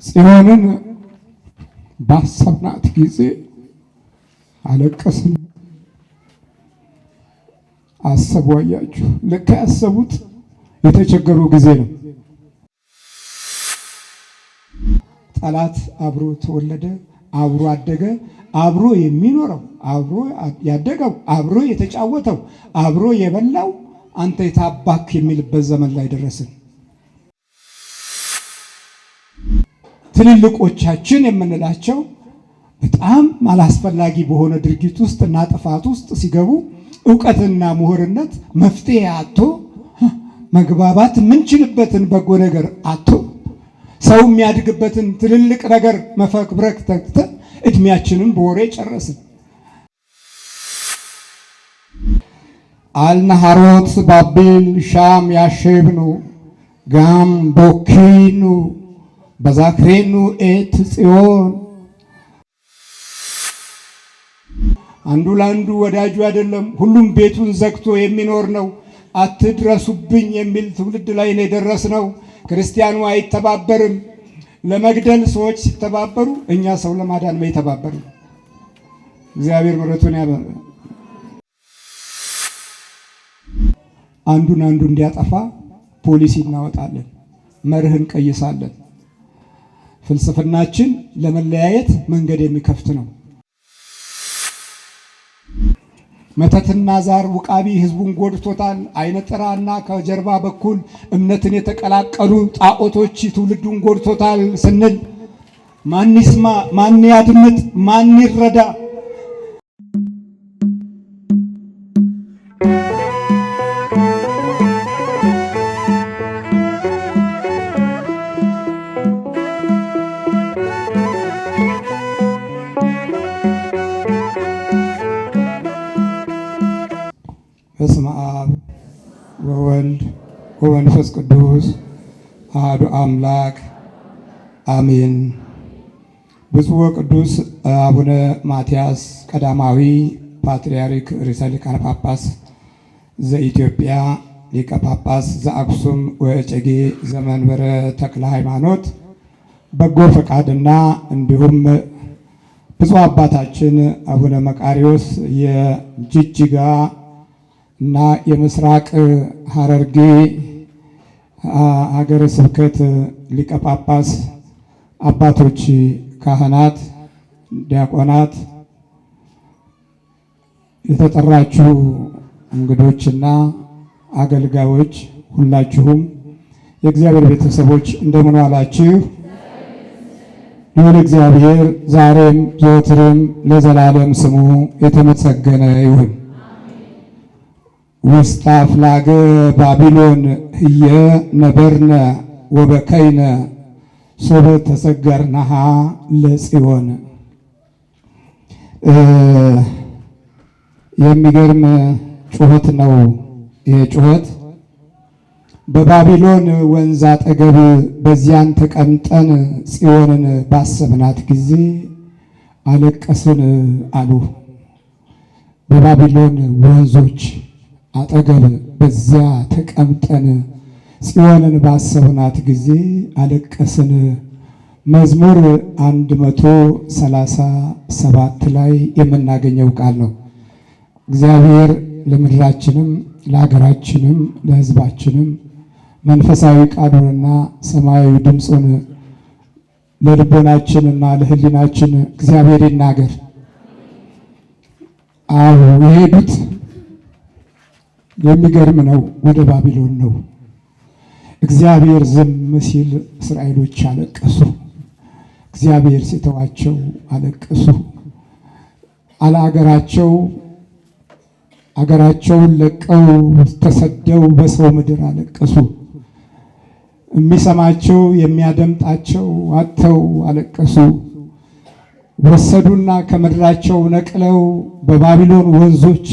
ጽዮንን ባሰብናት ጊዜ አለቀስን። አሰቡ። አያችሁ፣ ልክ ያሰቡት የተቸገሩ ጊዜ ነው። ጠላት አብሮ ተወለደ፣ አብሮ አደገ። አብሮ የሚኖረው አብሮ ያደገው አብሮ የተጫወተው አብሮ የበላው አንተ የታባክ የሚልበት ዘመን ላይ ደረስን። ትልልቆቻችን የምንላቸው በጣም አላስፈላጊ በሆነ ድርጊት ውስጥ እና ጥፋት ውስጥ ሲገቡ ዕውቀትና ምሁርነት መፍትሄ አጥቶ መግባባት የምንችልበትን በጎ ነገር አጥቶ ሰው የሚያድግበትን ትልልቅ ነገር መፈክብረክ ተክተን እድሜያችንን በወሬ ጨረስን። አልነሃሮት ባቢል ሻም ያሸብኑ ጋም ቦኪኑ በዛክሬኑ ኤት ጽዮን። አንዱ ለአንዱ ወዳጁ አይደለም፣ ሁሉም ቤቱን ዘግቶ የሚኖር ነው። አትድረሱብኝ የሚል ትውልድ ላይ ነው የደረስነው። ክርስቲያኑ አይተባበርም። ለመግደል ሰዎች ሲተባበሩ እኛ ሰው ለማዳን ነው የተባበርን። እግዚአብሔር ምሕረቱን ያበረ አንዱን አንዱ እንዲያጠፋ ፖሊሲ እናወጣለን፣ መርህ እንቀይሳለን። ፍልስፍናችን ለመለያየት መንገድ የሚከፍት ነው። መተትና ዛር ውቃቢ ህዝቡን ጎድቶታል። አይነ ጥራና ከጀርባ በኩል እምነትን የተቀላቀሉ ጣዖቶች ትውልዱን ጎድቶታል ስንል ማን ይስማ? ማን ያድምጥ? ማን ይረዳ? በስመ አብ ወወልድ ወመንፈስ ቅዱስ አሐዱ አምላክ አሜን። ብፁዕ ወቅዱስ አቡነ ማትያስ ቀዳማዊ ፓትርያርክ ርዕሰ ሊቃነ ጳጳስ ዘኢትዮጵያ ሊቀ ጳጳስ ዘአክሱም ወዕጨጌ ዘመንበረ ተክለ ሃይማኖት በጎ ፈቃድና እንዲሁም ብፁዕ አባታችን አቡነ መቃርዮስ የጅጅጋ እና የምስራቅ ሐረርጌ ሀገረ ስብከት ሊቀ ጳጳስ አባቶች፣ ካህናት፣ ዲያቆናት፣ የተጠራችሁ እንግዶችና አገልጋዮች ሁላችሁም የእግዚአብሔር ቤተሰቦች እንደምን ዋላችሁ? ልዑል እግዚአብሔር ዛሬም ዘወትርም ለዘላለም ስሙ የተመሰገነ ይሁን። ውስተ አፍላገ ባቢሎን ህየ ነበርነ ወበከይነ ሶበ ተሰገርናሃ ለጽዮን። የሚገርም ጩኸት ነው ይሄ ጩኸት። በባቢሎን ወንዝ አጠገብ በዚያን ተቀምጠን ጽዮንን ባሰብናት ጊዜ አለቀስን አሉ። በባቢሎን ወንዞች አጠገብ በዚያ ተቀምጠን ጽዮንን ባሰብናት ጊዜ አለቀስን። መዝሙር 137 ላይ የምናገኘው ቃል ነው። እግዚአብሔር ለምድራችንም ለሀገራችንም ለሕዝባችንም መንፈሳዊ ቃሉንና ሰማያዊ ድምፁን ለልቦናችንና ለሕሊናችን እግዚአብሔር ይናገር። አዎ የሄዱት የሚገርም ነው፣ ወደ ባቢሎን ነው። እግዚአብሔር ዝም ሲል እስራኤሎች አለቀሱ። እግዚአብሔር ሲተዋቸው አለቀሱ። አገራቸውን ለቀው ተሰደው በሰው ምድር አለቀሱ። የሚሰማቸው የሚያደምጣቸው አጥተው አለቀሱ። ወሰዱና ከምድራቸው ነቅለው በባቢሎን ወንዞች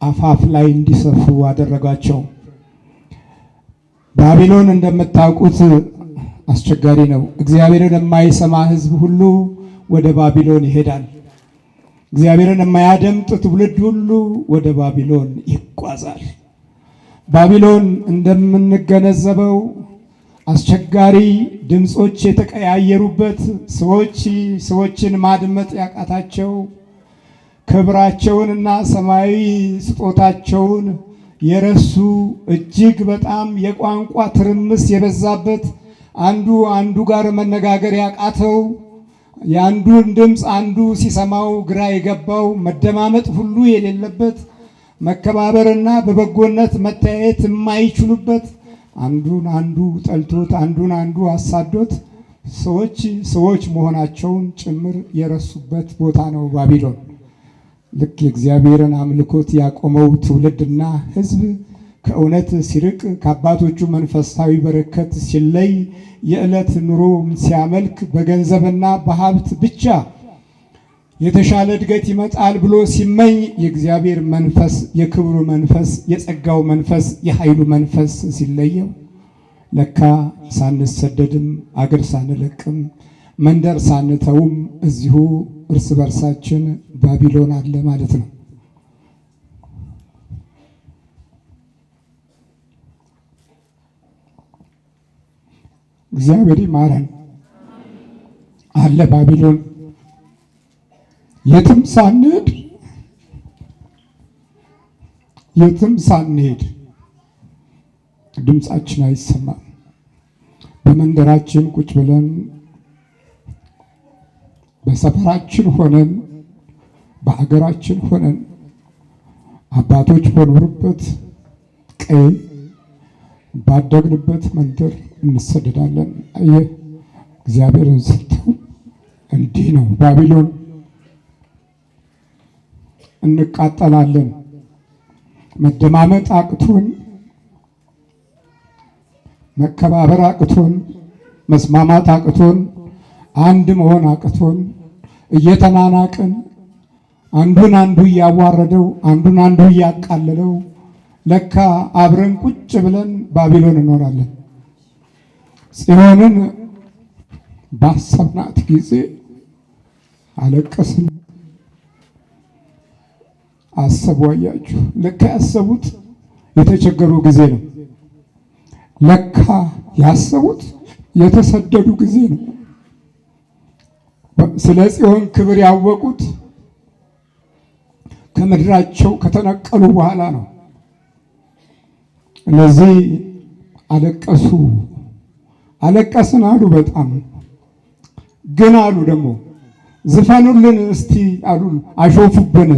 አፋፍ ላይ እንዲሰፍሩ አደረጋቸው። ባቢሎን እንደምታውቁት አስቸጋሪ ነው። እግዚአብሔርን የማይሰማ ሕዝብ ሁሉ ወደ ባቢሎን ይሄዳል። እግዚአብሔርን የማያደምጥ ትውልድ ሁሉ ወደ ባቢሎን ይጓዛል። ባቢሎን እንደምንገነዘበው አስቸጋሪ ድምፆች የተቀያየሩበት፣ ሰዎችን ማድመጥ ያቃታቸው፣ ክብራቸውንና ሰማያዊ ስጦታቸውን የረሱ፣ እጅግ በጣም የቋንቋ ትርምስ የበዛበት፣ አንዱ ጋር መነጋገር ያቃተው፣ የአንዱን ድምፅ አንዱ ሲሰማው ግራ የገባው፣ መደማመጥ ሁሉ የሌለበት፣ መከባበርና በበጎነት መተያየት የማይችሉበት፣ አንዱን አንዱ ጠልቶት አንዱን አንዱ አሳዶት ሰዎች መሆናቸውን ጭምር የረሱበት ቦታ ነው ባቢሎን። ልክ የእግዚአብሔርን አምልኮት ያቆመው ትውልድና ሕዝብ ከእውነት ሲርቅ፣ ከአባቶቹ መንፈሳዊ በረከት ሲለይ፣ የዕለት ኑሮ ሲያመልክ፣ በገንዘብና በሀብት ብቻ የተሻለ እድገት ይመጣል ብሎ ሲመኝ፣ የእግዚአብሔር መንፈስ፣ የክብሩ መንፈስ፣ የጸጋው መንፈስ፣ የኃይሉ መንፈስ ሲለየው፣ ለካ ሳንሰደድም አገር ሳንለቅም መንደር ሳንተውም እዚሁ እርስ በርሳችን ባቢሎን አለ ማለት ነው። እግዚአብሔር ይማረን። አለ ባቢሎን። የትም ሳንሄድ ድምፃችን አይሰማም። በመንደራችን ቁጭ ብለን፣ በሰፈራችን ሆነን፣ በሀገራችን ሆነን፣ አባቶች በኖሩበት ቀይ ባደግንበት መንደር እንሰደዳለን። አየህ፣ እግዚአብሔርን ስተው እንዲህ ነው ባቢሎን። እንቃጠላለን። መደማመጥ አቅቶን፣ መከባበር አቅቶን፣ መስማማት አቅቶን፣ አንድ መሆን አቅቶን፣ እየተናናቅን አንዱን አንዱ እያዋረደው፣ አንዱን አንዱ እያቃለለው፣ ለካ አብረን ቁጭ ብለን ባቢሎን እኖራለን። ጽዮንን ባሰብናት ጊዜ አለቀስን። አሰቡ። አያችሁ፣ ለካ ያሰቡት የተቸገሩ ጊዜ ነው። ለካ ያሰቡት የተሰደዱ ጊዜ ነው። ስለ ጽዮን ክብር ያወቁት ከምድራቸው ከተነቀሉ በኋላ ነው። እነዚህ አለቀሱ። አለቀስን አሉ። በጣም ግን አሉ ደግሞ ዝፈኑልን እስቲ አሉ። አሾፉብን።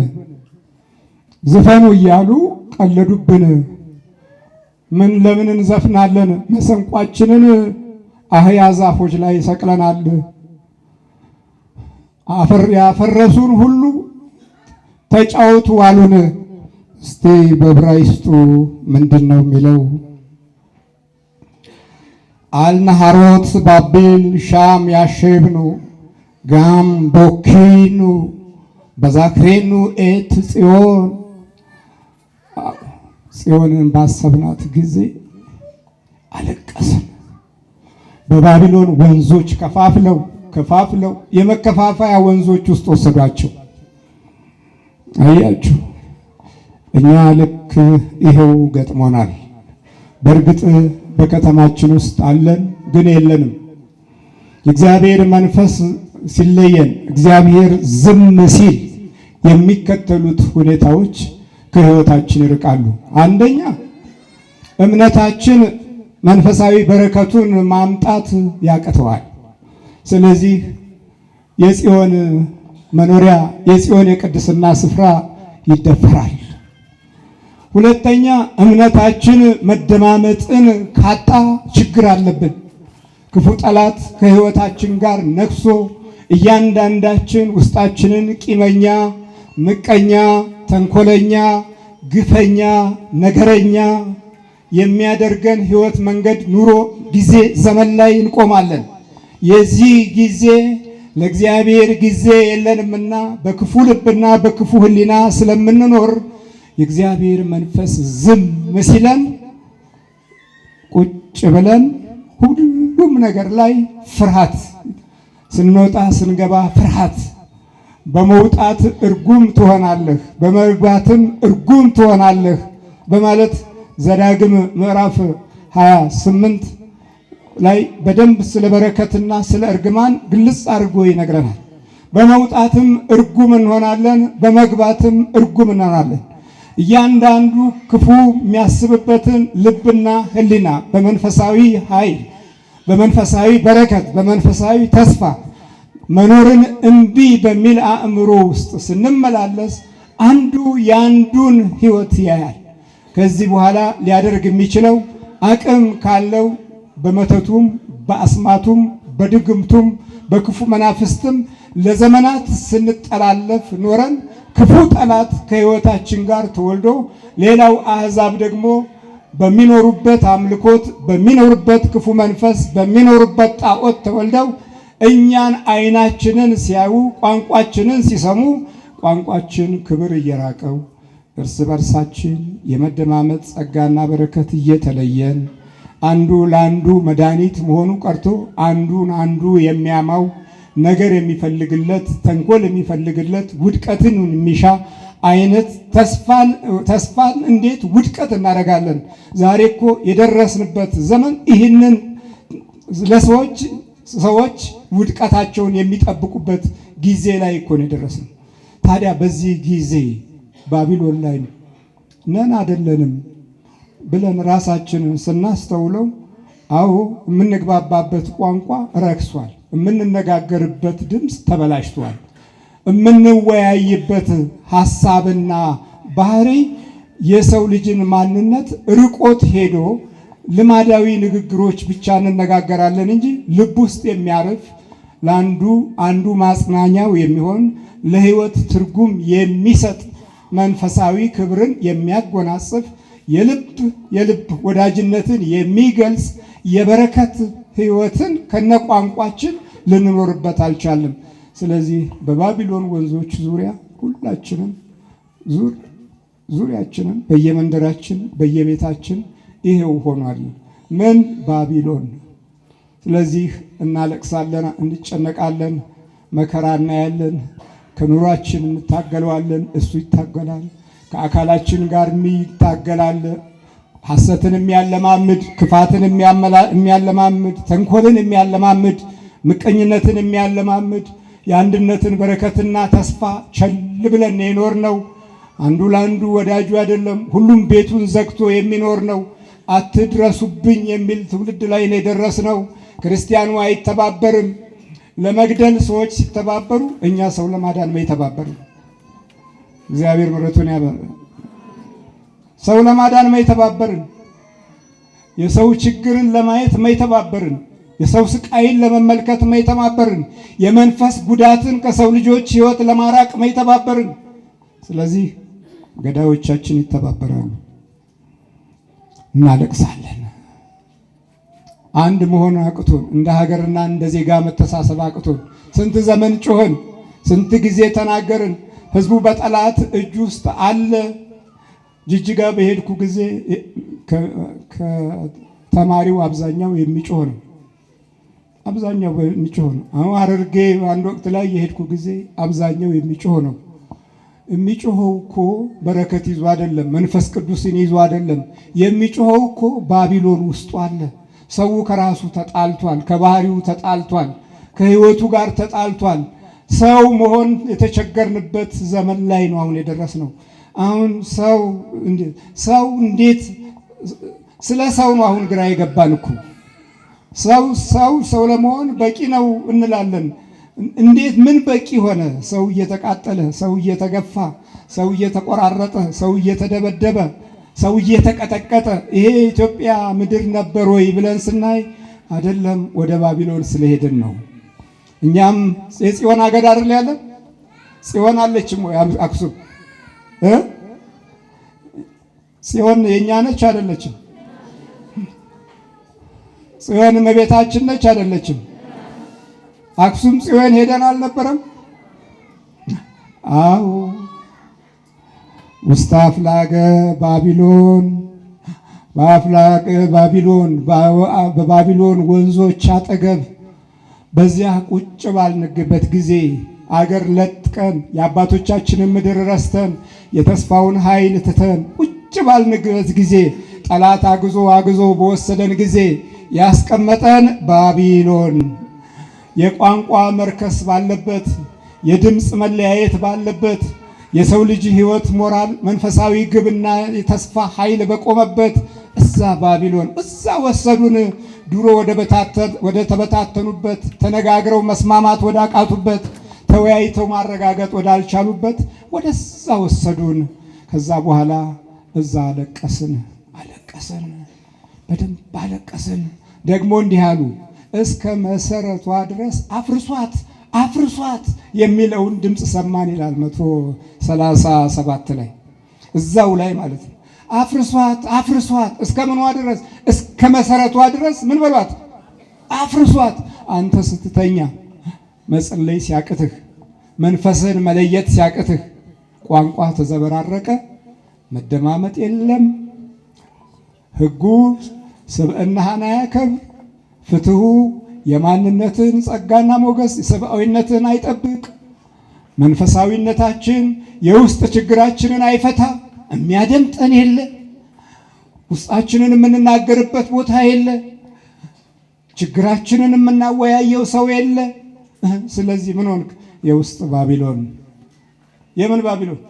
ዝፈኑ እያሉ ቀለዱብን። ለምን እንዘፍናለን? መሰንቋችንን አህያ ዛፎች ላይ ሰቅለናል። ያፈረሱን ሁሉ ተጫወቱ አሉን። እስቲ በዕብራይስጡ ምንድን ነው የሚለው? አልነሃሮት ባቤል ሻም ያሼብኑ ጋም ቦኪኑ በዛክሬኑ ኤት ጽዮን። ጽዮንን ባሰብናት ጊዜ አለቀስን። በባቢሎን ወንዞች ከፋፍለው የመከፋፈያ ወንዞች ውስጥ ወሰዷቸው። አያችሁ፣ እኛ ልክ ይሄው ገጥሞናል። በእርግጥ በከተማችን ውስጥ አለን፣ ግን የለንም። የእግዚአብሔር መንፈስ ሲለየን፣ እግዚአብሔር ዝም ሲል የሚከተሉት ሁኔታዎች ከሕይወታችን ይርቃሉ። አንደኛ፣ እምነታችን መንፈሳዊ በረከቱን ማምጣት ያቅተዋል። ስለዚህ የጽዮን መኖሪያ፣ የጽዮን የቅድስና ስፍራ ይደፈራል። ሁለተኛ፣ እምነታችን መደማመጥን ካጣ ችግር አለብን። ክፉ ጠላት ከሕይወታችን ጋር ነክሶ እያንዳንዳችን ውስጣችንን ቂመኛ፣ ምቀኛ፣ ተንኮለኛ፣ ግፈኛ፣ ነገረኛ የሚያደርገን ሕይወት መንገድ፣ ኑሮ፣ ጊዜ፣ ዘመን ላይ እንቆማለን። የዚህ ጊዜ ለእግዚአብሔር ጊዜ የለንምና በክፉ ልብና በክፉ ሕሊና ስለምንኖር የእግዚአብሔር መንፈስ ዝም ሲለን ቁጭ ብለን ሁሉም ነገር ላይ ፍርሃት፣ ስንወጣ ስንገባ ፍርሃት፣ በመውጣት እርጉም ትሆናለህ፣ በመግባትም እርጉም ትሆናለህ በማለት ዘዳግም ምዕራፍ 28 ላይ በደንብ ስለ በረከትና ስለ እርግማን ግልጽ አድርጎ ይነግረናል። በመውጣትም እርጉም እንሆናለን፣ በመግባትም እርጉም እንሆናለን። እያንዳንዱ ክፉ የሚያስብበትን ልብና ሕሊና በመንፈሳዊ ኃይል፣ በመንፈሳዊ በረከት፣ በመንፈሳዊ ተስፋ መኖርን እምቢ በሚል አእምሮ ውስጥ ስንመላለስ አንዱ የአንዱን ሕይወት ያያል። ከዚህ በኋላ ሊያደርግ የሚችለው አቅም ካለው በመተቱም በአስማቱም በድግምቱም በክፉ መናፍስትም ለዘመናት ስንጠላለፍ ኖረን ክፉ ጠላት ከሕይወታችን ጋር ተወልዶ ሌላው አሕዛብ ደግሞ በሚኖሩበት አምልኮት በሚኖሩበት ክፉ መንፈስ በሚኖሩበት ጣዖት ተወልደው እኛን ዓይናችንን ሲያዩ ቋንቋችንን ሲሰሙ ቋንቋችን ክብር እየራቀው እርስ በርሳችን የመደማመጥ ጸጋና በረከት እየተለየን አንዱ ለአንዱ መድኃኒት መሆኑ ቀርቶ አንዱን አንዱ የሚያማው ነገር የሚፈልግለት ተንኮል የሚፈልግለት ውድቀትን የሚሻ አይነት ተስፋን እንዴት ውድቀት እናደርጋለን? ዛሬ እኮ የደረስንበት ዘመን ይህንን ሰዎች ውድቀታቸውን የሚጠብቁበት ጊዜ ላይ እኮ ነው የደረስነው። ታዲያ በዚህ ጊዜ ባቢሎን ላይ ነን አይደለንም ብለን ራሳችንን ስናስተውለው፣ አዎ የምንግባባበት ቋንቋ ረክሷል፣ የምንነጋገርበት ድምፅ ተበላሽቷል፣ የምንወያይበት ሐሳብና ባህሪ የሰው ልጅን ማንነት ርቆት ሄዶ ልማዳዊ ንግግሮች ብቻ እንነጋገራለን እንጂ ልብ ውስጥ የሚያርፍ አንዱ ማጽናኛው የሚሆን ለሕይወት ትርጉም የሚሰጥ መንፈሳዊ ክብርን የሚያጎናጽፍ የልብ ወዳጅነትን የሚገልጽ የበረከት ሕይወትን ከነቋንቋችን ልንኖርበት አልቻለም። ስለዚህ በባቢሎን ወንዞች ዙሪያ ሁላችንም ዙሪያችንን በየመንደራችን በየቤታችን ይሄው ሆኗል። ምን ባቢሎን። ስለዚህ እናለቅሳለን፣ እንጨነቃለን፣ መከራ እናያለን፣ ከኑሯችን እንታገለዋለን፣ እሱ ይታገላል። ከአካላችን ጋር ይታገላል። ሐሰትን የሚያለማምድ፣ ክፋትን የሚያለማምድ፣ ተንኮልን የሚያለማምድ፣ ምቀኝነትን የሚያለማምድ የአንድነትን በረከትና ተስፋ ቸል ብለን የኖር ነው። አንዱ ለአንዱ ወዳጁ አይደለም፣ ሁሉም ቤቱን ዘግቶ የሚኖር ነው። አትድረሱብኝ የሚል ትውልድ ላይ ነው የደረስነው። ክርስቲያኑ አይተባበርም። ለመግደል ሰዎች ሲተባበሩ እኛ ሰው ለማዳን አይተባበርም። እግዚአብሔር ምሕረቱን ያበረ ሰው ለማዳን አይተባበርን። የሰው ችግርን ለማየት አይተባበርን። የሰው ስቃይን ለመመልከት አይተባበርን። የመንፈስ ጉዳትን ከሰው ልጆች ሕይወት ለማራቅ አይተባበርን። ስለዚህ ገዳዮቻችን ይተባበራሉ። እናለቅሳለን። አንድ መሆን አቅቶን እንደ ሀገርና እንደ ዜጋ መተሳሰብ አቅቶን ስንት ዘመን ጮህን፣ ስንት ጊዜ ተናገርን። ህዝቡ በጠላት እጅ ውስጥ አለ። ጅጅጋ በሄድኩ ጊዜ ከተማሪው አብዛኛው የሚጮህ ነው። አብዛኛው የሚጮህ ነው። አሁን ሐረርጌ አንድ ወቅት ላይ የሄድኩ ጊዜ አብዛኛው የሚጮህ ነው። የሚጮኸው እኮ በረከት ይዞ አይደለም፣ መንፈስ ቅዱስን ይዞ አይደለም። የሚጮኸው እኮ ባቢሎን ውስጡ አለ። ሰው ከራሱ ተጣልቷል፣ ከባህሪው ተጣልቷል፣ ከህይወቱ ጋር ተጣልቷል። ሰው መሆን የተቸገርንበት ዘመን ላይ ነው አሁን የደረስነው። አሁን ሰው እንዴት ስለ ሰው ነው አሁን ግራ የገባን እኮ። ሰው ለመሆን በቂ ነው እንላለን። እንዴት ምን በቂ ሆነ? ሰው እየተቃጠለ፣ ሰው እየተገፋ፣ ሰው እየተቆራረጠ፣ ሰው እየተደበደበ፣ ሰው እየተቀጠቀጠ ይሄ የኢትዮጵያ ምድር ነበር ወይ ብለን ስናይ አይደለም፣ ወደ ባቢሎን ስለሄድን ነው። እኛም የጽዮን አገዳ አይደል ያለን? ጽዮን አለችም ወይ አክሱም? ጽዮን የኛ ነች አይደለችም? ጽዮን እመቤታችን ነች አይደለችም? አክሱም ጽዮን ሄደን አልነበረም? አዎ። ውስተ አፍላገ ባቢሎን በአፍላገ ባቢሎን በባቢሎን ወንዞች አጠገብ በዚያ ቁጭ ባልንበት ጊዜ አገር ለጥቀን የአባቶቻችንን ምድር ረስተን የተስፋውን ኃይል ትተን ቁጭ ባልንበት ጊዜ ጠላት አግዞ በወሰደን ጊዜ ያስቀመጠን ባቢሎን የቋንቋ መርከስ ባለበት፣ የድምፅ መለያየት ባለበት፣ የሰው ልጅ ሕይወት፣ ሞራል፣ መንፈሳዊ ግብና የተስፋ ኃይል በቆመበት እዛ ባቢሎን እዛ ወሰዱን። ድሮ ወደ ተበታተኑበት፣ ተነጋግረው መስማማት ወደ አቃቱበት፣ ተወያይተው ማረጋገጥ ወዳልቻሉበት ወደዛ ወሰዱን። ከዛ በኋላ እዛ አለቀስን፣ በደንብ አለቀስን። ደግሞ እንዲህ አሉ፣ እስከ መሰረቷ ድረስ አፍርሷት የሚለውን ድምፅ ሰማን ይላል 137 ላይ እዛው ላይ ማለት ነው። አፍርሷት እስከ ምኗ ድረስ? እስከ መሰረቷ ድረስ ምን በሏት? አፍርሷት። አንተ ስትተኛ መጸለይ ሲያቅትህ፣ መንፈስህን መለየት ሲያቅትህ፣ ቋንቋ ተዘበራረቀ፣ መደማመጥ የለም፣ ሕጉ ስብዕናህን አያከብር፣ ፍትሑ የማንነትን ጸጋና ሞገስ ሰብአዊነትን አይጠብቅ፣ መንፈሳዊነታችን የውስጥ ችግራችንን አይፈታ፣ የሚያደምጠን የለ፣ ውስጣችንን የምንናገርበት ቦታ የለ፣ ችግራችንን የምናወያየው ሰው የለ። ስለዚህ ምን ሆንክ? የውስጥ ባቢሎን። የምን ባቢሎን?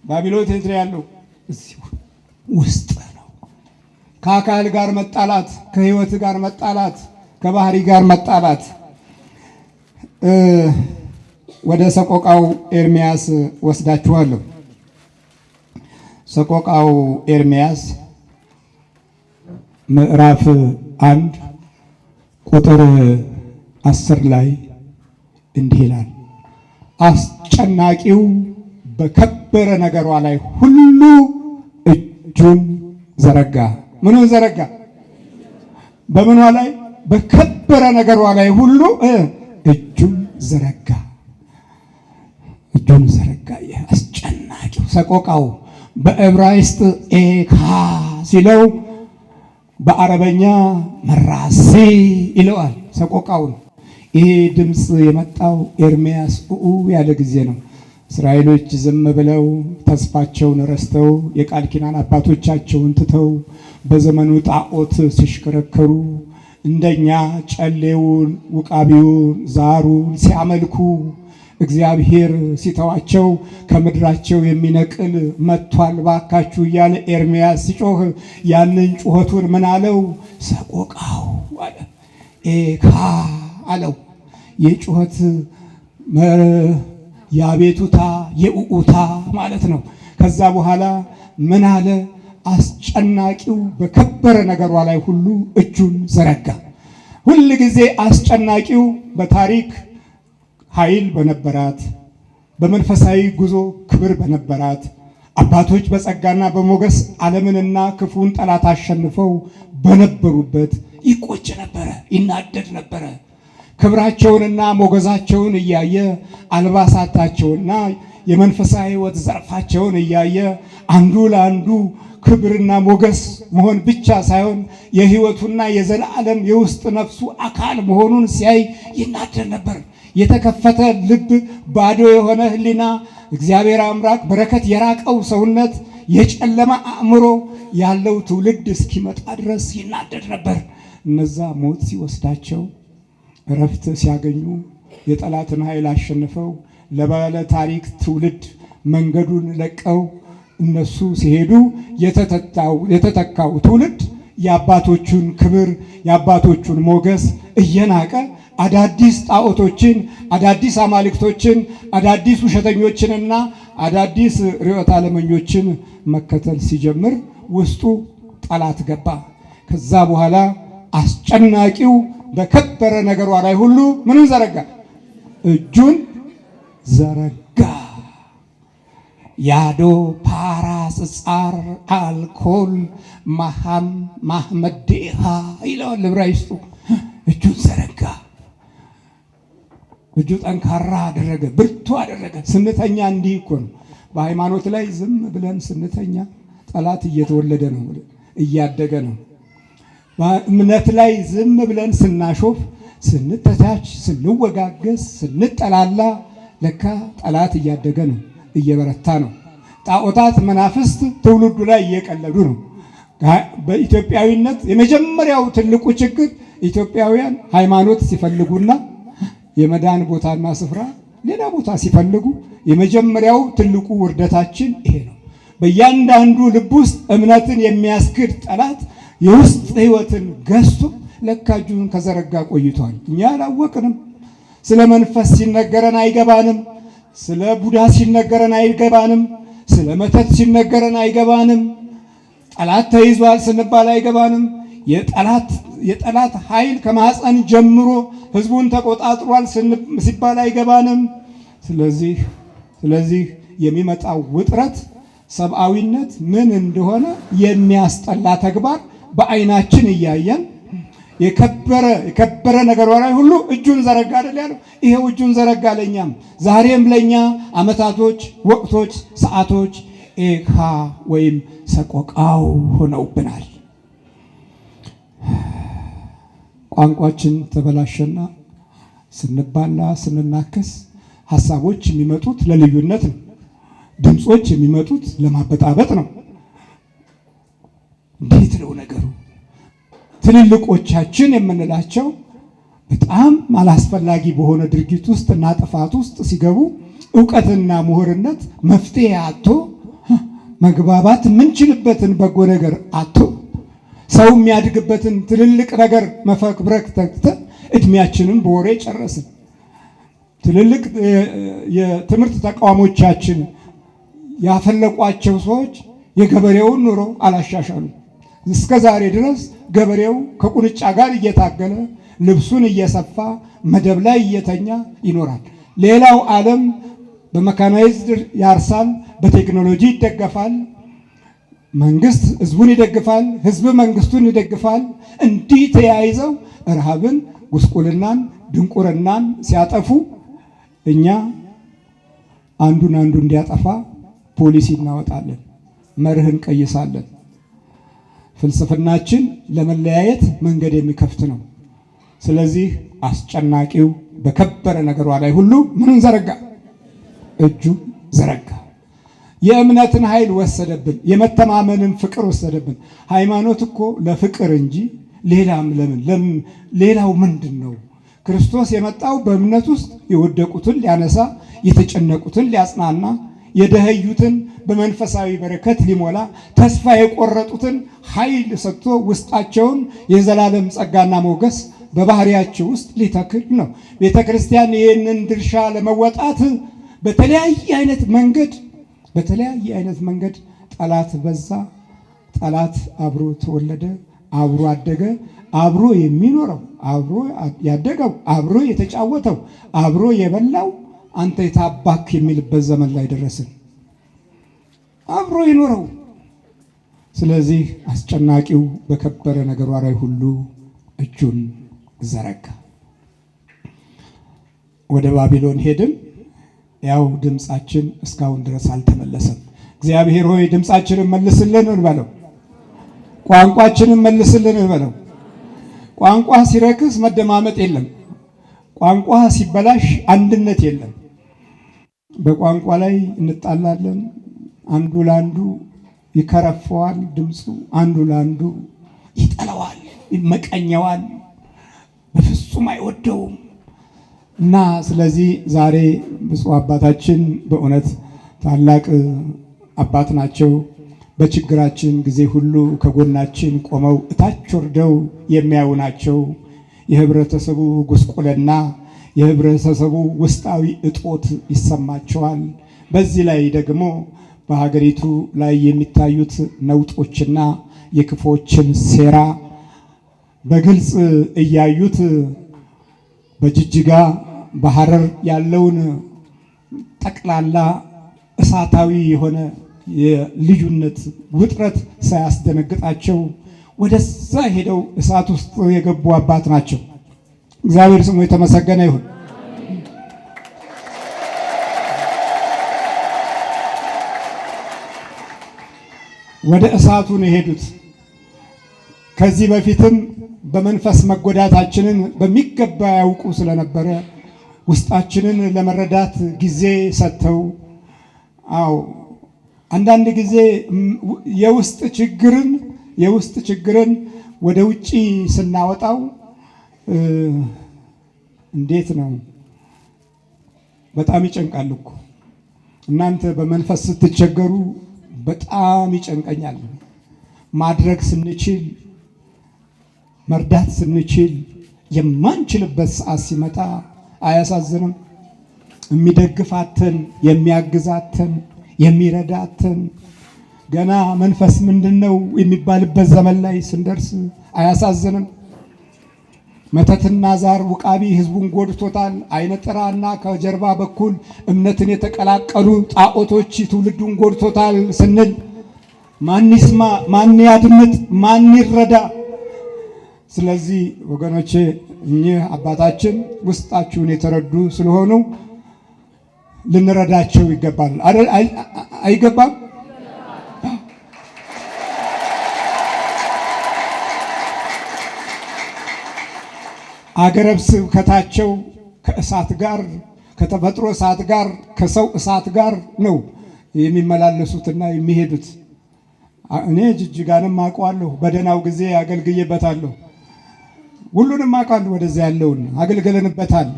ባቢሎን የት ነው ያለው? እዚሁ ውስጥ ነው። ከአካል ጋር መጣላት፣ ከህይወት ጋር መጣላት፣ ከባህሪ ጋር መጣላት። ወደ ሰቆቃው ኤርምያስ ወስዳችኋለሁ። ሰቆቃው ኤርምያስ ምዕራፍ 1 ቁጥር 10 ላይ እንዲህ ይላል፣ አስጨናቂው በከበረ ነገሯ ላይ ሁሉ እጁን ዘረጋ። ምኑን ዘረጋ? በምኗ ላይ? በከበረ ነገሯ ላይ ሁሉ እጁን ዘረጋ። እጁን ዘረጋ። ይህ አስጨናቂው ሰቆቃው በዕብራይስጥ ኤካ ሲለው በአረበኛ መራሲ ይለዋል ሰቆቃውን። ይሄ ድምፅ የመጣው ኤርምያስ ያለ ጊዜ ነው። እስራኤሎች ዝም ብለው ተስፋቸውን ረስተው የቃል ኪዳን አባቶቻቸውን ትተው በዘመኑ ጣዖት ሲሽከረከሩ እንደኛ ጨሌውን፣ ውቃቢውን፣ ዛሩን ሲያመልኩ እግዚአብሔር ሲተዋቸው ከምድራቸው የሚነቅል መጥቷል ባካችሁ እያለ ኤርምያስ ሲጮህ ያንን ጩኸቱን ምን አለው? ሰቆቃው አለ። ኤካ አለው። የጩኸት የአቤቱታ የኡኡታ ማለት ነው። ከዛ በኋላ ምን አለ? አስጨናቂው በከበረ ነገሯ ላይ ሁሉ እጁን ዘረጋ። ሁል ጊዜ አስጨናቂው በታሪክ ኃይል በነበራት፣ በመንፈሳዊ ጉዞ ክብር በነበራት፣ አባቶች በጸጋና በሞገስ ዓለምንና ክፉን ጠላት አሸንፈው በነበሩበት ይቆጭ ነበረ፣ ይናደድ ነበረ። ክብራቸውንና ሞገዛቸውን እያየ አልባሳታቸውና የመንፈሳዊ ሕይወት ዘርፋቸውን እያየ አንዱ ለአንዱ ክብርና ሞገስ መሆን ብቻ ሳይሆን የሕይወቱና የዘላለም የውስጥ ነፍሱ አካል መሆኑን ሲያይ ይናደድ ነበር። የተከፈተ ልብ፣ ባዶ የሆነ ሕሊና፣ እግዚአብሔር አምላክ በረከት የራቀው ሰውነት፣ የጨለማ አእምሮ ያለው ትውልድ እስኪመጣ ድረስ ይናደድ ነበር። እነዛ ሞት ሲወስዳቸው እረፍት ሲያገኙ የጠላትን ኃይል አሸንፈው ለባለ ታሪክ ትውልድ መንገዱን ለቀው እነሱ ሲሄዱ የተተካው ትውልድ የአባቶቹን ክብር የአባቶቹን ሞገስ እየናቀ አዳዲስ ጣዖቶችን፣ አዳዲስ አማልክቶችን፣ አዳዲስ ውሸተኞችንና አዳዲስ ርዕዮተ ዓለመኞችን መከተል ሲጀምር ውስጡ ጠላት ገባ። ከዛ በኋላ አስጨናቂው በከበረ ነገሯ ላይ ሁሉ ምኑን ዘረጋ? እጁን ዘረጋ። ያዶ ፓራጽጻር አልኮል ማህመዴሃ ይለዋል ዕብራይስጡ። እጁን ዘረጋ። እጁ ጠንካራ አደረገ፣ ብርቱ አደረገ። ስንተኛ እንዲህ እኮ ነው። በሃይማኖት ላይ ዝም ብለን ስንተኛ ጠላት እየተወለደ ነው፣ እያደገ ነው። በእምነት ላይ ዝም ብለን ስናሾፍ፣ ስንተቻች፣ ስንወጋገስ፣ ስንጠላላ ለካ ጠላት እያደገ ነው፣ እየበረታ ነው። ጣዖታት መናፍስት ትውልዱ ላይ እየቀለዱ ነው። በኢትዮጵያዊነት የመጀመሪያው ትልቁ ችግር ኢትዮጵያውያን ሃይማኖት ሲፈልጉና የመዳን ቦታና ስፍራ ሌላ ቦታ ሲፈልጉ የመጀመሪያው ትልቁ ውርደታችን ይሄ ነው። በእያንዳንዱ ልብ ውስጥ እምነትን የሚያስክድ ጠላት የውስጥ ሕይወትን ገዝቶ ለካ እጁን ከዘረጋ ቆይቷል። እኛ አላወቅንም። ስለ መንፈስ ሲነገረን አይገባንም። ስለ ቡዳ ሲነገረን አይገባንም። ስለ መተት ሲነገረን አይገባንም። ጠላት ተይዟል ስንባል አይገባንም። የጠላት ኃይል ከማህፀን ጀምሮ ህዝቡን ተቆጣጥሯል ሲባል አይገባንም። ስለዚህ የሚመጣው ውጥረት ሰብአዊነት ምን እንደሆነ የሚያስጠላ ተግባር በአይናችን እያየን የከበረ ነገር ላይ ሁሉ እጁን ዘረጋ አይደል ያለው? ይሄው እጁን ዘረጋ ለኛም ዛሬም ለኛ አመታቶች፣ ወቅቶች፣ ሰዓቶች ኤካ ወይም ሰቆቃው ሆነውብናል። ቋንቋችን ተበላሸና ስንባላ ስንናከስ ሐሳቦች የሚመጡት ለልዩነት ነው። ድምጾች የሚመጡት ለማበጣበጥ ነው። እንዴት ነው ነገሩ? ትልልቆቻችን የምንላቸው በጣም አላስፈላጊ በሆነ ድርጊት ውስጥ እና ጥፋት ውስጥ ሲገቡ ዕውቀትና ምሁርነት መፍትሄ አጥቶ መግባባት የምንችልበትን በጎ ነገር አጥቶ ሰው የሚያድግበትን ትልልቅ ነገር መፈክብረክ ተክተን እድሜያችንን በወሬ ጨረስን። ትልልቅ የትምህርት ተቋሞቻችን ያፈለቋቸው ሰዎች የገበሬውን ኑሮ አላሻሻሉም። እስከ ዛሬ ድረስ ገበሬው ከቁንጫ ጋር እየታገለ ልብሱን እየሰፋ መደብ ላይ እየተኛ ይኖራል። ሌላው ዓለም በመካናይዝድ ያርሳል፣ በቴክኖሎጂ ይደገፋል። መንግስት ህዝቡን ይደግፋል፣ ህዝብ መንግስቱን ይደግፋል። እንዲህ ተያይዘው ረሃብን፣ ጉስቁልናን፣ ድንቁርናን ሲያጠፉ እኛ አንዱን እንዲያጠፋ ፖሊሲ እናወጣለን፣ መርህ እንቀይሳለን። ፍልስፍናችን ለመለያየት መንገድ የሚከፍት ነው። ስለዚህ አስጨናቂው በከበረ ነገሯ ላይ ሁሉ ምንን ዘረጋ? እጁ ዘረጋ። የእምነትን ኃይል ወሰደብን፣ የመተማመንን ፍቅር ወሰደብን። ሃይማኖት እኮ ለፍቅር እንጂ ለምን ሌላው ምንድን ነው? ክርስቶስ የመጣው በእምነት ውስጥ የወደቁትን ሊያነሳ፣ የተጨነቁትን ሊያጽናና፣ የደኸዩትን በመንፈሳዊ በረከት ሊሞላ፣ ተስፋ የቆረጡትን ኃይል ሰጥቶ ውስጣቸውን የዘላለም ጸጋና ሞገስ በባህሪያቸው ውስጥ ሊተክል ነው። ቤተ ክርስቲያን ይህንን ድርሻ ለመወጣት በተለያየ አይነት መንገድ ጠላት በዛ። ጠላት አብሮ ተወለደ፣ አብሮ አደገ። አብሮ የሚኖረው፣ አብሮ ያደገው፣ አብሮ የተጫወተው፣ አብሮ የበላው አንተ የታባክ የሚልበት ዘመን ላይ ደረስን። አብሮ ይኖረው። ስለዚህ አስጨናቂው በከበረ ነገሯ ላይ ሁሉ እጁን ዘረጋ። ወደ ባቢሎን ሄድን። ያው ድምፃችን እስካሁን ድረስ አልተመለሰም። እግዚአብሔር ሆይ ድምፃችንን መልስልን እንበለው። ቋንቋችንን መልስልን እንበለው። ቋንቋ ሲረክስ መደማመጥ የለም። ቋንቋ ሲበላሽ አንድነት የለም። በቋንቋ ላይ እንጣላለን። አንዱ ለአንዱ ይከረፈዋል ድምፁ፣ አንዱ ለአንዱ ይጠላዋል፣ ይመቀኘዋል፣ በፍጹም አይወደውም። እና ስለዚህ ዛሬ ብፁዕ አባታችን በእውነት ታላቅ አባት ናቸው። በችግራችን ጊዜ ሁሉ ከጎናችን ቆመው እታች ወርደው የሚያዩ ናቸው። የህብረተሰቡ ጉስቁልና፣ የህብረተሰቡ ውስጣዊ እጦት ይሰማቸዋል። በዚህ ላይ ደግሞ በሀገሪቱ ላይ የሚታዩት ነውጦችና የክፎችን ሴራ በግልጽ እያዩት በጅጅጋ በሐረር ያለውን ጠቅላላ እሳታዊ የሆነ የልዩነት ውጥረት ሳያስደነግጣቸው ወደዛ ሄደው እሳት ውስጥ የገቡ አባት ናቸው። እግዚአብሔር ስሙ የተመሰገነ ይሁን። ወደ እሳቱ ነው የሄዱት። ከዚህ በፊትም በመንፈስ መጎዳታችንን በሚገባ ያውቁ ስለነበረ ውስጣችንን ለመረዳት ጊዜ ሰጥተው፣ አንዳንድ ጊዜ የውስጥ ችግርን የውስጥ ችግርን ወደ ውጪ ስናወጣው እንዴት ነው? በጣም ይጨንቃል እኮ እናንተ በመንፈስ ስትቸገሩ በጣም ይጨንቀኛል። ማድረግ ስንችል መርዳት ስንችል የማንችልበት ሰዓት ሲመጣ አያሳዝንም? የሚደግፋትን የሚያግዛትን የሚረዳትን ገና መንፈስ ምንድነው የሚባልበት ዘመን ላይ ስንደርስ አያሳዝንም? መተትና ዛር ውቃቢ ህዝቡን ጎድቶታል። አይነ ጥራና ከጀርባ በኩል እምነትን የተቀላቀሉ ጣዖቶች ትውልዱን ጎድቶታል ስንል ማን ይስማ? ማን ያድምጥ? ማን ይረዳ? ስለዚህ ወገኖቼ እኚህ አባታችን ውስጣችሁን የተረዱ ስለሆኑ ልንረዳቸው ይገባል። አይገባም? አገረ ስብከታቸው ከእሳት ጋር ከተፈጥሮ እሳት ጋር ከሰው እሳት ጋር ነው የሚመላለሱትና የሚሄዱት። እኔ ጅጅጋንም አውቀዋለሁ፣ በደህናው ጊዜ አገልግዬበታለሁ። ሁሉንም አውቃለሁ። ወደዚያ ያለውን አገልግለንበታል።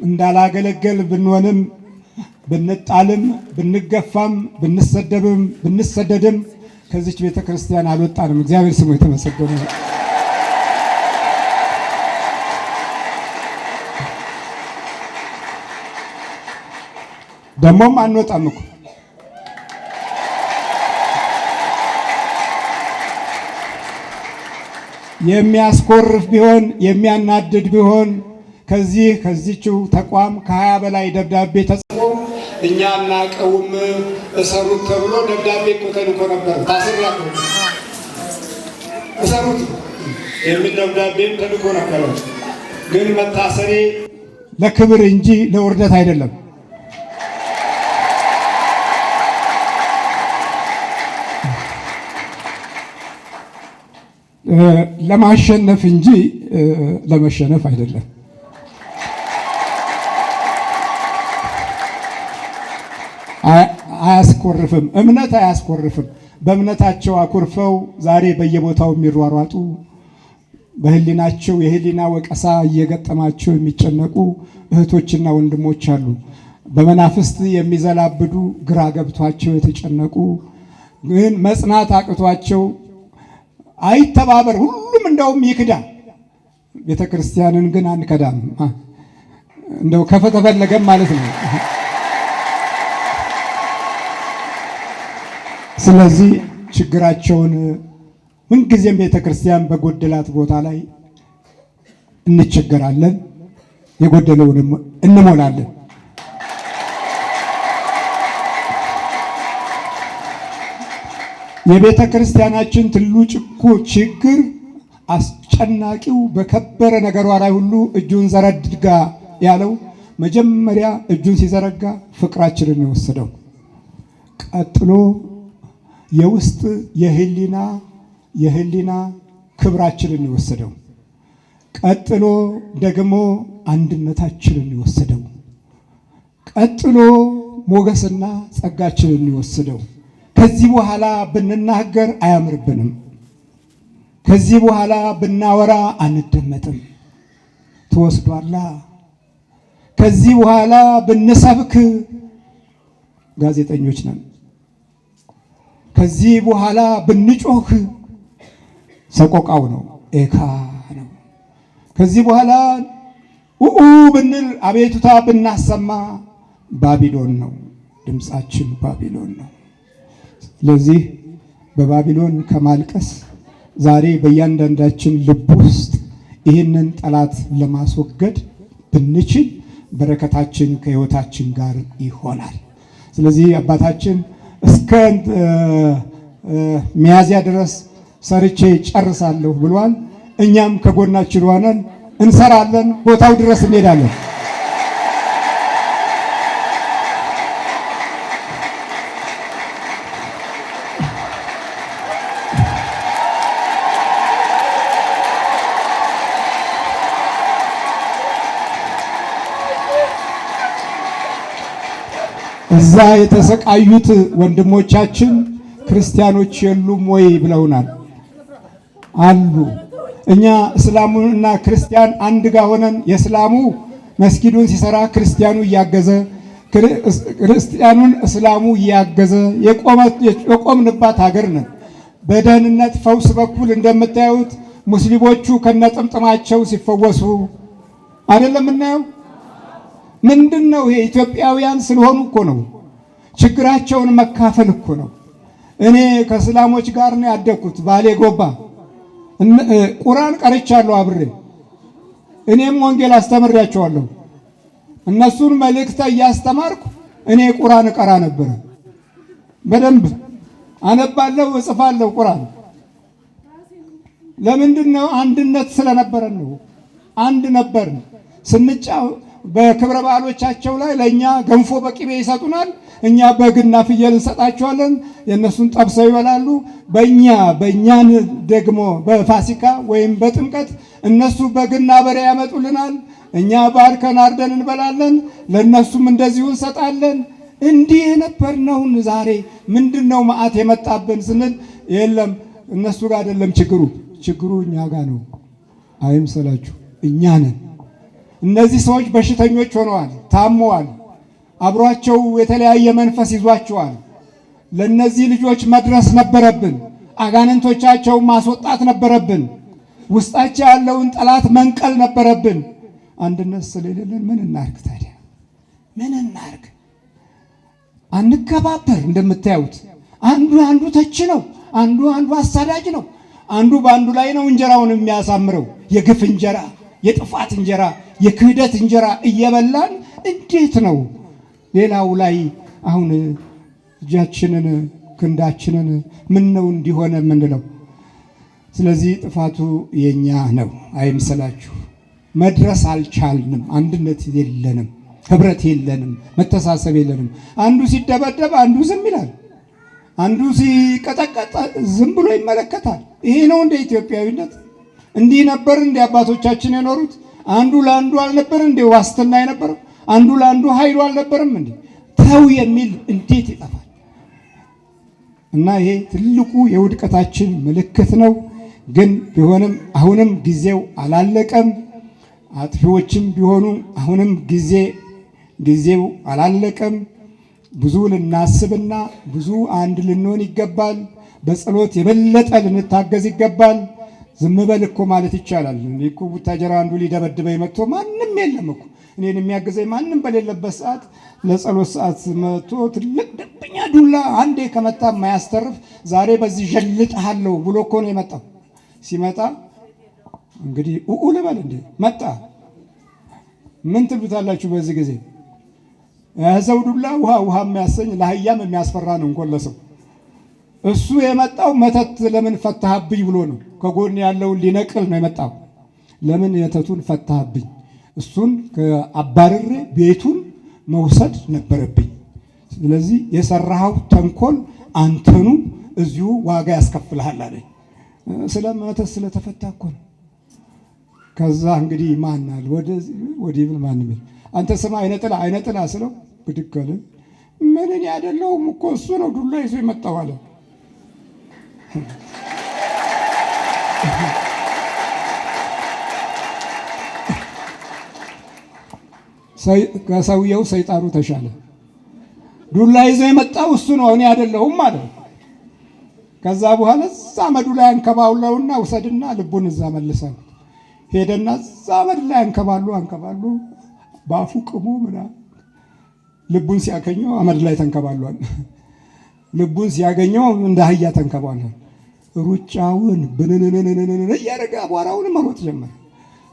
እንዳላገለገል ብንሆንም ብንጣልም ብንገፋም ብንሰደብም ብንሰደድም ከዚች ቤተ ክርስቲያን አልወጣንም። እግዚአብሔር ስሙ የተመሰገነ ነው። ደሞም አንወጣም እኮ የሚያስኮርፍ ቢሆን የሚያናድድ ቢሆን ከዚህችው ተቋም ከ20 በላይ ደብዳቤ ተጽፎ እኛ እናቀውም እሰሩት ተብሎ ደብዳቤ እኮ ተልኮ ነበር። ታስሬያለሁ እሰሩት የሚል ደብዳቤም ተልኮ ነበር። ግን መታሰሬ ለክብር እንጂ ለውርደት አይደለም። ለማሸነፍ እንጂ ለመሸነፍ አይደለም። አያስኮርፍም። እምነት አያስኮርፍም። በእምነታቸው አኩርፈው ዛሬ በየቦታው የሚሯሯጡ በህሊናቸው የህሊና ወቀሳ እየገጠማቸው የሚጨነቁ እህቶችና ወንድሞች አሉ። በመናፍስት የሚዘላብዱ ግራ ገብቷቸው የተጨነቁ ግን መጽናት አቅቷቸው አይተባበር ሁሉም እንደውም ይክዳ። ቤተ ክርስቲያንን ግን አንከዳም። እንደው ከተፈለገም ማለት ነው። ስለዚህ ችግራቸውን ምንጊዜም ቤተ ክርስቲያን በጎደላት ቦታ ላይ እንቸገራለን፣ የጎደለውንም እንሞላለን። የቤተ ክርስቲያናችን ትልቁ ችግር አስጨናቂው በከበረ ነገሯ ላይ ሁሉ እጁን ዘረጋ ያለው መጀመሪያ እጁን ሲዘረጋ ፍቅራችንን የወሰደው፣ ቀጥሎ የውስጥ የህሊና ክብራችንን የወሰደው፣ ቀጥሎ ደግሞ አንድነታችንን የወሰደው፣ ቀጥሎ ሞገስና ጸጋችንን የወሰደው። ከዚህ በኋላ ብንናገር አያምርብንም። ከዚህ በኋላ ብናወራ አንደመጥም። ትወስዷላ። ከዚህ በኋላ ብንሰብክ ጋዜጠኞች ነን። ከዚህ በኋላ ብንጮህ ሰቆቃው ነው፣ ኤካ ነው። ከዚህ በኋላ ኡኡ ብንል አቤቱታ ብናሰማ ባቢሎን ነው፣ ድምፃችን ባቢሎን ነው። ስለዚህ በባቢሎን ከማልቀስ ዛሬ በእያንዳንዳችን ልብ ውስጥ ይህንን ጠላት ለማስወገድ ብንችል በረከታችን ከሕይወታችን ጋር ይሆናል። ስለዚህ አባታችን እስከ ሚያዝያ ድረስ ሰርቼ ጨርሳለሁ ብሏል። እኛም ከጎናችን ሆነን እንሰራለን፣ ቦታው ድረስ እንሄዳለን። እዛ የተሰቃዩት ወንድሞቻችን ክርስቲያኖች የሉም ወይ ብለውናል። አሉ። እኛ እስላሙና ክርስቲያን አንድ ጋር ሆነን የእስላሙ መስጊዱን ሲሰራ ክርስቲያኑ እያገዘ ክርስቲያኑን እስላሙ እያገዘ የቆምንባት ሀገር ነን። በደህንነት ፈውስ በኩል እንደምታዩት ሙስሊሞቹ ከነጥምጥማቸው ሲፈወሱ አይደለም እናየው። ምንድነው ይሄ? ኢትዮጵያውያን ስለሆኑ እኮ ነው። ችግራቸውን መካፈል እኮ ነው። እኔ ከእስላሞች ጋር ነው ያደግኩት። ባሌ ጎባ ቁርአን ቀርቻለሁ አብሬ። እኔም ወንጌል አስተምሬያቸዋለሁ። እነሱን መልእክት እያስተማርኩ እኔ ቁርአን እቀራ ነበር። በደንብ አነባለሁ፣ እጽፋለሁ ቁርአን። ለምንድን ነው? አንድነት ስለነበረን ነው። አንድ ነበር። በክብረ በዓሎቻቸው ላይ ለእኛ ገንፎ በቅቤ ይሰጡናል። እኛ በግና ፍየል እንሰጣቸዋለን። የእነሱን ጠብሰው ይበላሉ። በእኛን ደግሞ በፋሲካ ወይም በጥምቀት እነሱ በግና በሬ ያመጡልናል። እኛ ባርከን አርደን እንበላለን። ለእነሱም እንደዚሁ እንሰጣለን። እንዲህ የነበርነውን ዛሬ ምንድነው መዓት የመጣብን ስንል የለም እነሱ ጋር አይደለም ችግሩ እኛ ጋር ነው። አይምሰላችሁ፣ እኛ ነን። እነዚህ ሰዎች በሽተኞች ሆነዋል፣ ታመዋል። አብሯቸው የተለያየ መንፈስ ይዟቸዋል። ለነዚህ ልጆች መድረስ ነበረብን። አጋንንቶቻቸውን ማስወጣት ነበረብን። ውስጣቸው ያለውን ጠላት መንቀል ነበረብን። አንድነት ስለሌለን ምን እናርግ ታዲያ? ምን እናርግ? አንከባበር። እንደምታዩት አንዱ ተች ነው፣ አንዱ አሳዳጅ ነው። አንዱ በአንዱ ላይ ነው እንጀራውን የሚያሳምረው። የግፍ እንጀራ፣ የጥፋት እንጀራ፣ የክህደት እንጀራ እየበላን እንዴት ነው ሌላው ላይ አሁን እጃችንን ክንዳችንን ምን ነው እንዲሆነ የምንለው? ስለዚህ ጥፋቱ የኛ ነው አይምሰላችሁ። መድረስ አልቻልንም። አንድነት የለንም፣ ህብረት የለንም፣ መተሳሰብ የለንም። አንዱ ሲደበደብ አንዱ ዝም ይላል፣ አንዱ ሲቀጠቀጥ ዝም ብሎ ይመለከታል። ይሄ ነው እንደ ኢትዮጵያዊነት? እንዲህ ነበር እንደ አባቶቻችን የኖሩት? አንዱ ለአንዱ አልነበር እንደ ዋስትና የነበረው? አንዱ ለአንዱ ኃይሉ አልነበረም እንዴ? ተው የሚል እንዴት ይጠፋል? እና ይሄ ትልቁ የውድቀታችን ምልክት ነው። ግን ቢሆንም አሁንም ጊዜው አላለቀም። አጥፊዎችም ቢሆኑ አሁንም ጊዜው አላለቀም። ብዙ ልናስብና ብዙ አንድ ልንሆን ይገባል። በጸሎት የበለጠ ልንታገዝ ይገባል። ዝም በል እኮ ማለት ይቻላል። እኮ ቡታጀራ አንዱ ሊደበድበኝ መጥቶ ማንም የለም እኮ እኔን የሚያግዘኝ ማንም በሌለበት ሰዓት ለጸሎት ሰዓት መጥቶ ትልቅ ደብኛ ዱላ አንዴ ከመታ የማያስተርፍ ዛሬ በዚህ ጀልጥሃለሁ ብሎ እኮ ነው የመጣው። ሲመጣ እንግዲህ ልበል እንዴ መጣ። ምን ትሉታላችሁ? በዚህ ጊዜ ያዘው ዱላ ውሃ የሚያሰኝ ለአህያም የሚያስፈራ ነው እንኳን ለሰው። እሱ የመጣው መተት ለምን ፈታህብኝ ብሎ ነው። ከጎን ያለውን ሊነቅል ነው የመጣው። ለምን መተቱን ፈታህብኝ? እሱን ከአባርሬ ቤቱን መውሰድ ነበረብኝ። ስለዚህ የሰራኸው ተንኮል አንተኑ እዚሁ ዋጋ ያስከፍልሃል አለኝ። ስለ መተት ስለተፈታ እኮ ነው። ከዛ እንግዲህ ማናል ወዲህ ብል ማን ብል አንተ ስማ አይነጥላ ስለው ብድግ አለ። ምን እኔ አይደለሁም እኮ እሱ ነው ዱላ ይዞ የመጣው አለ። ከሰውየው ሰይጣኑ ተሻለ። ዱላ ይዞ የመጣው እሱ ነው እኔ አይደለሁም ማለት። ከዛ በኋላ እዛ አመዱ ላይ አንከባለውና ውሰድና ልቡን እዛ መልሰው ሄደና እዛ አመድ ላይ አንከባሉ ባፉ ቅሙ ምናምን ልቡን ሲያገኘው አመድ ላይ ተንከባሏል። ልቡን ሲያገኘው እንደ አህያ ተንከባሏል። ሩጫውን ብንንንንንን እያደረገ አቧራውን መሮጥ ጀመረ።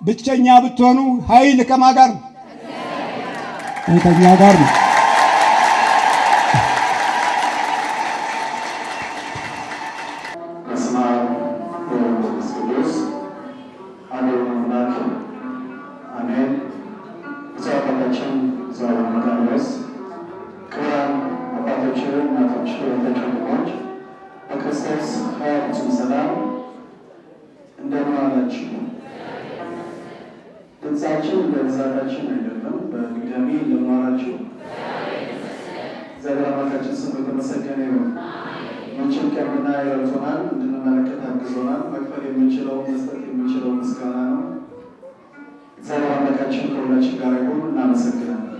ብቸኛ ብትሆኑ ኃይል ከማን ጋር ነው? ከኛ ጋር ነው። ድምፃችን በብዛታችን አይደለም፣ በድጋሚ ለማራችሁ እግዚአብሔር አምላካችን ስሙ የተመሰገነ ይሁን። መቼም ከምናየው ረድቶናል፣ እንድንመለከት አግዞናል። መክፈል የምንችለው መስጠት የምንችለው ምስጋና ነው። እግዚአብሔር አምላካችን ከሁላችን ጋር ይሁን። እናመሰግናለን።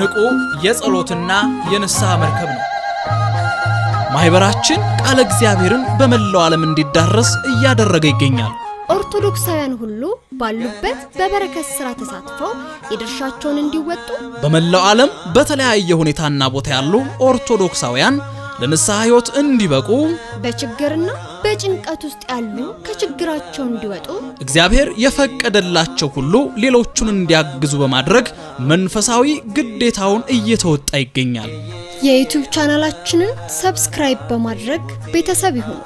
ንቁ የጸሎትና የንስሐ መርከብ ነው። ማህበራችን ቃለ እግዚአብሔርን በመላው ዓለም እንዲዳረስ እያደረገ ይገኛል። ኦርቶዶክሳውያን ሁሉ ባሉበት በበረከት ሥራ ተሳትፈው የድርሻቸውን እንዲወጡ በመላው ዓለም በተለያየ ሁኔታና ቦታ ያሉ ኦርቶዶክሳውያን ለንስሐ ሕይወት እንዲበቁ በችግርና በጭንቀት ውስጥ ያሉ ከችግራቸው እንዲወጡ እግዚአብሔር የፈቀደላቸው ሁሉ ሌሎቹን እንዲያግዙ በማድረግ መንፈሳዊ ግዴታውን እየተወጣ ይገኛል። የዩቲዩብ ቻናላችንን ሰብስክራይብ በማድረግ ቤተሰብ ይሁኑ።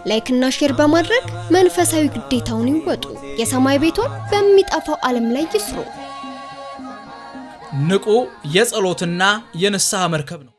ላይክ እና ሼር በማድረግ መንፈሳዊ ግዴታውን ይወጡ። የሰማይ ቤቶን በሚጠፋው ዓለም ላይ ይስሩ። ንቁ የጸሎትና የንስሐ መርከብ ነው።